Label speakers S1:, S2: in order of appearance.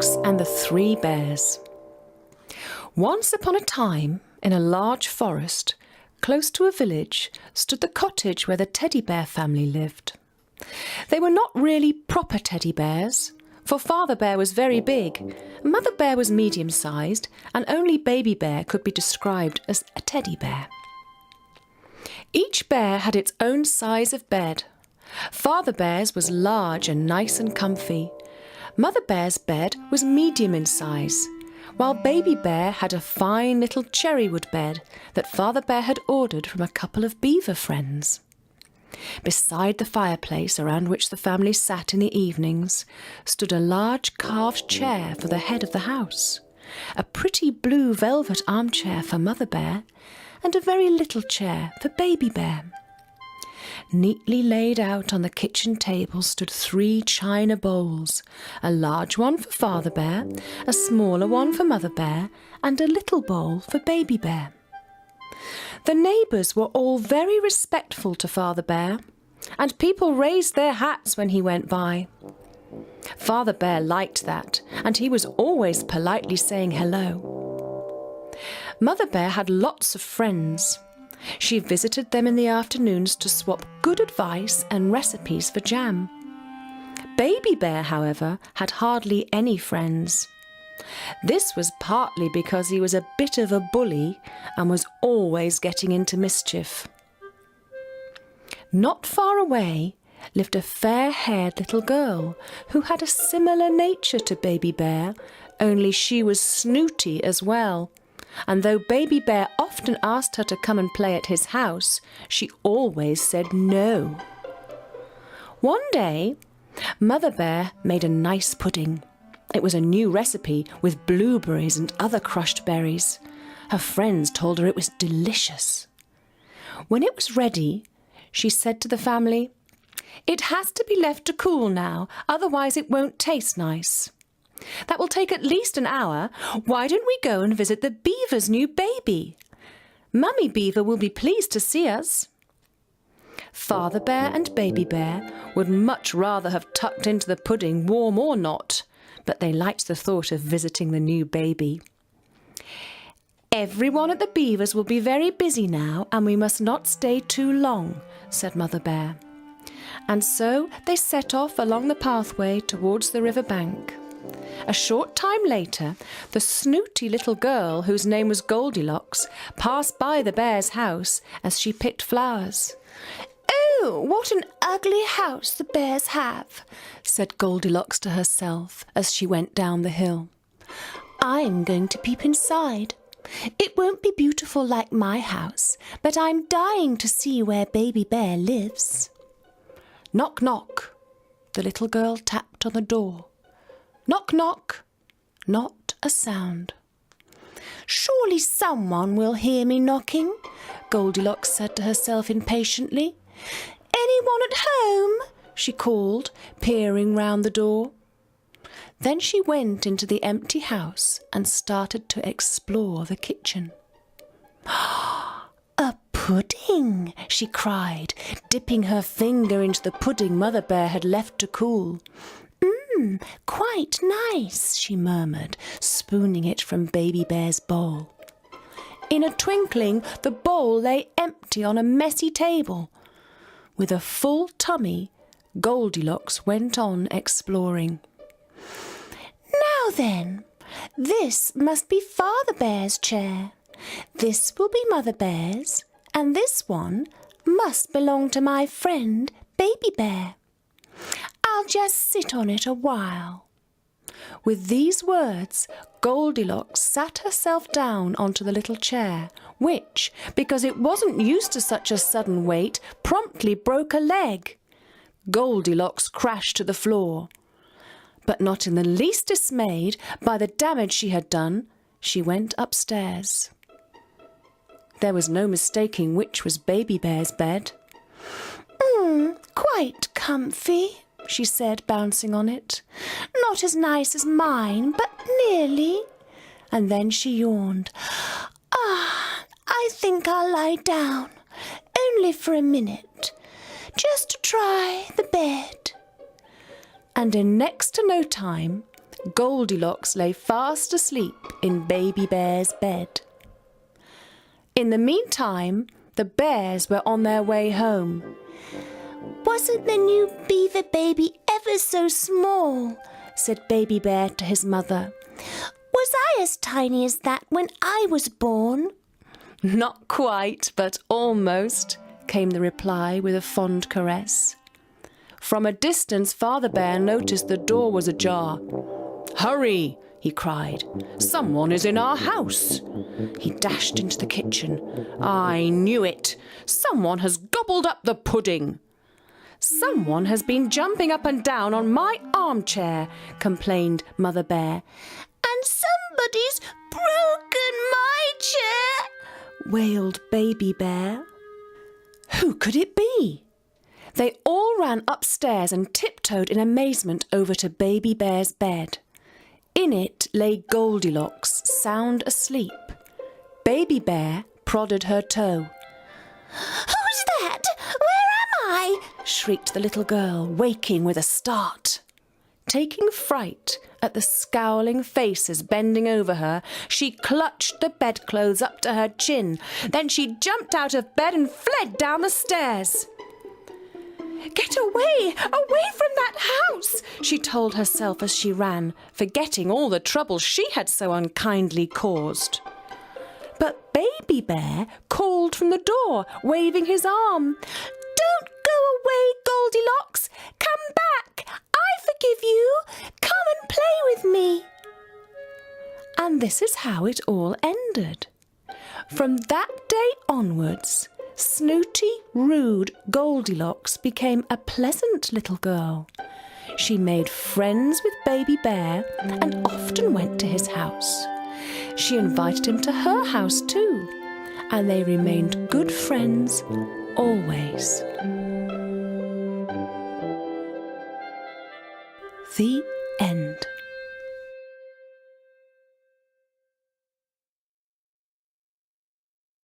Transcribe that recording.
S1: Goldilocks and the Three Bears. Once upon a time, in a large forest, close to a village, stood the cottage where the teddy bear family lived. They were not really proper teddy bears, for Father Bear was very big, Mother Bear was medium-sized, and only Baby Bear could be described as a teddy bear. Each bear had its own size of bed. Father Bear's was large and nice and comfy. Mother Bear's bed was medium in size, while Baby Bear had a fine little cherrywood bed that Father Bear had ordered from a couple of beaver friends. Beside the fireplace around which the family sat in the evenings stood a large carved chair for the head of the house, a pretty blue velvet armchair for Mother Bear, and a very little chair for Baby Bear. Neatly laid out on the kitchen table stood 3 china bowls, a large one for Father Bear, a smaller one for Mother Bear, and a little bowl for Baby Bear. The neighbours were all very respectful to Father Bear, and people raised their hats when he went by. Father Bear liked that, and he was always politely saying hello. Mother Bear had lots of friends. She visited them in the afternoons to swap good advice and recipes for jam. Baby Bear, however, had hardly any friends. This was partly because he was a bit of a bully and was always getting into mischief. Not far away lived a fair-haired little girl who had a similar nature to Baby Bear, only she was snooty as well. And though Baby Bear often asked her to come and play at his house, she always said no. One day, Mother Bear made a nice pudding. It was a new recipe with blueberries and other crushed berries. Her friends told her it was delicious. When it was ready, she said to the family, "It has to be left to cool now, otherwise it won't taste nice. That will take at least an hour. Why don't we go and visit the beaver's new baby? Mummy Beaver will be pleased to see us." Father Bear and Baby Bear would much rather have tucked into the pudding, warm or not, but they liked the thought of visiting the new baby. "Everyone at the beavers will be very busy now, and we must not stay too long," said Mother Bear. And so they set off along the pathway towards the river bank. A short time later, the snooty little girl, whose name was Goldilocks, passed by the bear's house as she picked flowers. "Oh, what an ugly house the bears have," said Goldilocks to herself as she went down the hill. "I'm going to peep inside. It won't be beautiful like my house, but I'm dying to see where Baby Bear lives." Knock, knock. The little girl tapped on the door. Knock, knock. Not a sound. "Surely someone will hear me knocking," Goldilocks said to herself impatiently. "Anyone at home?" she called, peering round the door. Then she went into the empty house and started to explore the kitchen. "A pudding!" she cried, dipping her finger into the pudding Mother Bear had left to cool. "Quite nice," she murmured, spooning it from Baby Bear's bowl. In a twinkling, the bowl lay empty on a messy table. With a full tummy, Goldilocks went on exploring. "Now then, this must be Father Bear's chair. This will be Mother Bear's, and this one must belong to my friend Baby Bear. I'll just sit on it a while." With these words, Goldilocks sat herself down onto the little chair, which, because it wasn't used to such a sudden weight, promptly broke a leg. Goldilocks crashed to the floor. But not in the least dismayed by the damage she had done, she went upstairs. There was no mistaking which was Baby Bear's bed. "Quite comfy," she said, bouncing on it. "Not as nice as mine, but nearly." And then she yawned. I think I'll lie down, only for a minute, just to try the bed." And in next to no time, Goldilocks lay fast asleep in Baby Bear's bed. In the meantime, the bears were on their way home.
S2: "Wasn't the new beaver baby ever so small?" said Baby Bear to his mother. "Was I as tiny as that when I was born?"
S1: "Not quite, but almost," came the reply with a fond caress. From a distance, Father Bear noticed the door was ajar. "Hurry!" he cried. "Someone is in our house." He dashed into the kitchen. "I knew it! Someone has gobbled up the pudding." "Someone has been jumping up and down on my armchair," complained Mother Bear.
S2: "And somebody's broken my chair," wailed Baby Bear.
S1: Who could it be? They all ran upstairs and tiptoed in amazement over to Baby Bear's bed. In it lay Goldilocks, sound asleep. Baby Bear prodded her toe.
S2: "Who's that? Where am I?"
S1: shrieked the little girl, waking with a start. Taking fright at the scowling faces bending over her, she clutched the bedclothes up to her chin. Then she jumped out of bed and fled down the stairs. "Get away, away from that house," she told herself as she ran, forgetting all the trouble she had so unkindly caused. But Baby Bear called from the door, waving his arm.
S2: "Don't go away, Goldilocks! Come back! I forgive you! Come and play with me!"
S1: And this is how it all ended. From that day onwards, snooty, rude Goldilocks became a pleasant little girl. She made friends with Baby Bear and often went to his house. She invited him to her house too, and they remained good friends always. The end.